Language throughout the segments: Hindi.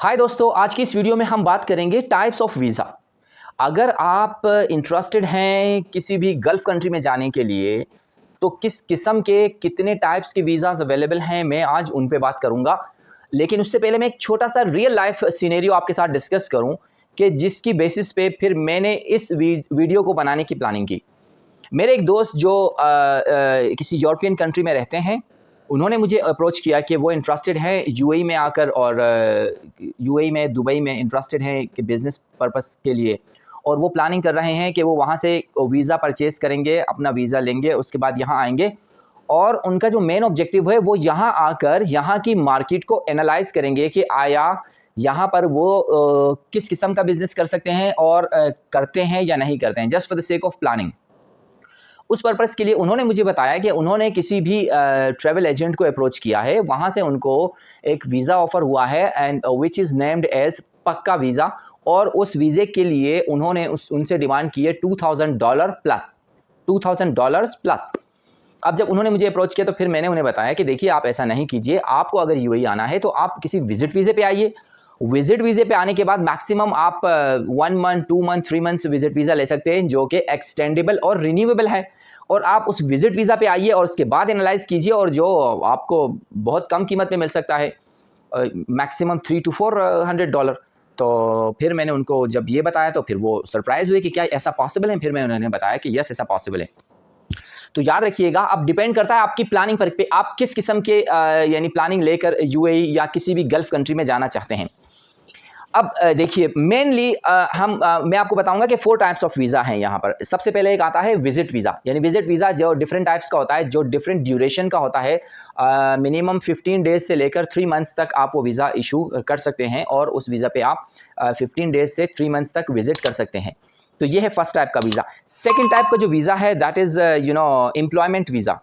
हाय दोस्तों, आज की इस वीडियो में हम बात करेंगे टाइप्स ऑफ वीज़ा। अगर आप इंटरेस्टेड हैं किसी भी गल्फ़ कंट्री में जाने के लिए, तो किस किस्म के कितने टाइप्स के वीज़ाज़ अवेलेबल हैं, मैं आज उन पे बात करूँगा। लेकिन उससे पहले मैं एक छोटा-सा रियल लाइफ़ सिनेरियो आपके साथ डिस्कस करूँ कि जिसकी बेसिस पे फिर मैंने इस वीडियो को बनाने की प्लानिंग की। मेरे एक दोस्त जो किसी यूरोपियन कंट्री में रहते हैं, उन्होंने मुझे अप्रोच किया कि वो इंटरेस्टेड हैं यूएई में आकर और यूएई में, दुबई में इंटरेस्टेड हैं कि बिज़नेस पर्पस के लिए, और वो प्लानिंग कर रहे हैं कि वो वहाँ से वीज़ा परचेज़ करेंगे, अपना वीज़ा लेंगे, उसके बाद यहाँ आएँगे और उनका जो मेन ऑब्जेक्टिव है वो यहाँ आकर यहाँ की मार्केट को एनालाइज़ करेंगे कि आया यहाँ पर वो किस किस्म का बिज़नेस कर सकते हैं और करते हैं या नहीं करते हैं, just for the sake of planning. उस पर्पज़ के लिए उन्होंने मुझे बताया कि उन्होंने किसी भी ट्रैवल एजेंट को अप्रोच किया है, वहाँ से उनको एक वीज़ा ऑफ़र हुआ है and which is named as पक्का वीज़ा, और उस वीज़े के लिए उन्होंने उनसे डिमांड की है $2000 प्लस, $2000 प्लस। अब जब उन्होंने मुझे अप्रोच किया तो फिर मैंने उन्हें बताया कि देखिए, आप ऐसा नहीं कीजिए, आपको अगर यूएई आना है तो आप किसी विज़िट वीज़े पे आइए। विज़िट वीज़े पे आने के बाद मैक्सिमम आप 1 month, 2 month, 3 months visit visa ले सकते हैं, जो कि एक्सटेंडेबल और रिन्यूएबल है। और आप उस विज़िट वीज़ा पे आइए और उसके बाद एनालाइज़ कीजिए, और जो आपको बहुत कम कीमत में मिल सकता है, मैक्सिमम $300 to $400। तो फिर मैंने उनको जब ये बताया तो फिर वो सरप्राइज़ हुए कि क्या ऐसा पॉसिबल है? फिर मैंने उन्हें बताया कि यस, ऐसा पॉसिबल है। तो याद रखिएगा, अब डिपेंड करता है आपकी प्लानिंग पर पे, आप किस किस्म के यानी प्लानिंग लेकर यूएई या किसी भी गल्फ़ कंट्री में जाना चाहते हैं। अब देखिए, मेनली मैं आपको बताऊंगा कि 4 टाइप्स ऑफ वीज़ा हैं यहाँ पर। सबसे पहले एक आता है विज़िट वीज़ा, यानी विज़िट वीज़ा जो डिफरेंट टाइप्स का होता है, जो डिफरेंट ड्यूरेशन का होता है। मिनिमम 15 डेज़ से लेकर 3 मंथ्स तक आप वो वीज़ा इशू कर सकते हैं, और उस वीज़ा पे आप 15 डेज़ से 3 मंथ्स तक विज़िट कर सकते हैं। तो ये है फर्स्ट टाइप का वीज़ा। सेकंड टाइप का जो वीज़ा है दैट इज़ एम्प्लॉयमेंट वीज़ा।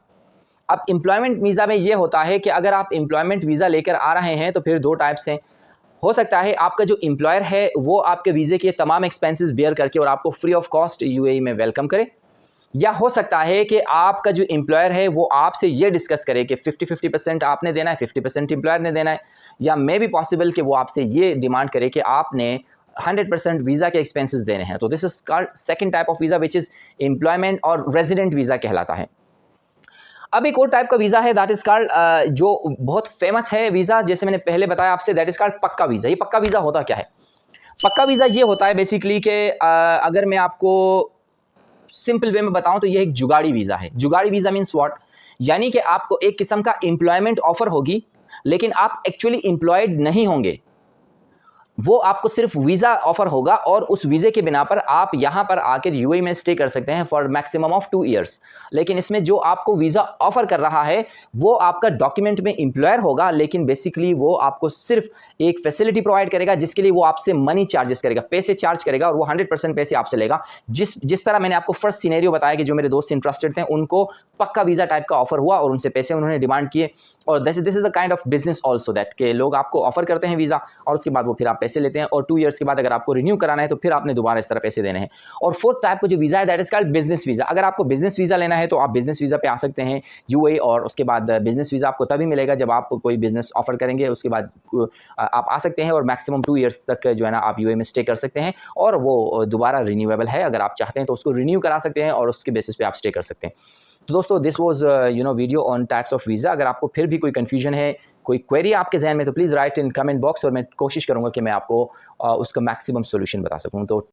अब एम्प्लॉयमेंट वीज़ा में ये होता है कि अगर आप एम्प्लॉयमेंट वीज़ा लेकर आ रहे हैं तो फिर 2 टाइप्स हैं। हो सकता है आपका जो एम्प्लॉयर है वो आपके वीज़े के तमाम एक्सपेंसेस बेयर करके और आपको फ्री ऑफ कॉस्ट यूएई में वेलकम करे, या हो सकता है कि आपका जो एम्प्लॉयर है वो आपसे ये डिस्कस करे कि 50-50% आपने देना है, 50% एम्प्लॉयर ने देना है, या मे बी पॉसिबल कि वो आपसे ये डिमांड करे कि आपने 100% वीज़ा के एक्सपेंसेस देने हैं। तो this is called second type of visa, which is employment और रेजिडेंट वीज़ा कहलाता है। अब एक और टाइप का वीज़ा है दैट इज़ कॉल्ड जो बहुत फेमस है वीज़ा, जैसे मैंने पहले बताया आपसे, दैट इज़ कॉल्ड पक्का वीज़ा। ये पक्का वीज़ा होता क्या है? पक्का वीज़ा ये होता है बेसिकली कि अगर मैं आपको सिंपल वे में बताऊं तो ये एक जुगाड़ी वीज़ा है। जुगाड़ी वीज़ा मीन्स व्हाट? यानी कि आपको एक किस्म का एम्प्लॉयमेंट ऑफर होगी, लेकिन आप एक्चुअली एम्प्लॉयड नहीं होंगे। वो आपको सिर्फ वीज़ा ऑफर होगा, और उस वीज़े के बिना पर आप यहाँ पर आकर यूएई में स्टे कर सकते हैं फॉर मैक्सिमम ऑफ 2 ईयर्स। लेकिन इसमें जो आपको वीज़ा ऑफर कर रहा है वो आपका डॉक्यूमेंट में एम्प्लॉयर होगा, लेकिन बेसिकली वो आपको सिर्फ एक फैसिलिटी प्रोवाइड करेगा जिसके लिए वो आपसे मनी चार्जेस करेगा, पैसे चार्ज करेगा, और वो 100% पैसे आपसे लेगा। जिस तरह मैंने आपको फर्स्ट सिनेरियो बताया कि जो मेरे दोस्त इंटरेस्टेड थे उनको पक्का वीज़ा टाइप का ऑफर हुआ और उनसे पैसे उन्होंने डिमांड किए। और this is a kind of business also, that के लोग आपको ऑफर करते हैं वीज़ा और उसके बाद वो फिर आप पैसे लेते हैं, और 2 ईयर्स के बाद अगर आपको रिन्यू कराना है तो फिर आपने दोबारा इस तरह पैसे देने हैं। और फोर्थ टाइप का जो वीज़ा है that is called business visa. अगर आपको बिजनेस वीज़ा लेना है तो आप बिजनेस वीज़ा पे आ सकते हैं यूएई, और उसके बाद बिजनेस वीज़ा आपको तभी मिलेगा जब आप कोई बिजनेस ऑफर करेंगे, उसके बाद आप आ सकते हैं और मैक्सिमम 2 ईयर्स तक जो है ना आप यूएई में स्टे कर सकते हैं, और वो दोबारा रिन्यूएबल है। अगर आप चाहते हैं तो उसको रिन्यू करा सकते हैं और उसके बेसिस पे आप स्टे कर सकते हैं। तो दोस्तों, this was video on types of visa. अगर आपको फिर भी कोई कन्फ्यूजन है, कोई क्वेरी आपके जहन में, तो please write in comment box, और मैं कोशिश करूँगा कि मैं आपको उसका मैक्सिमम सॉल्यूशन बता सकूँ। तो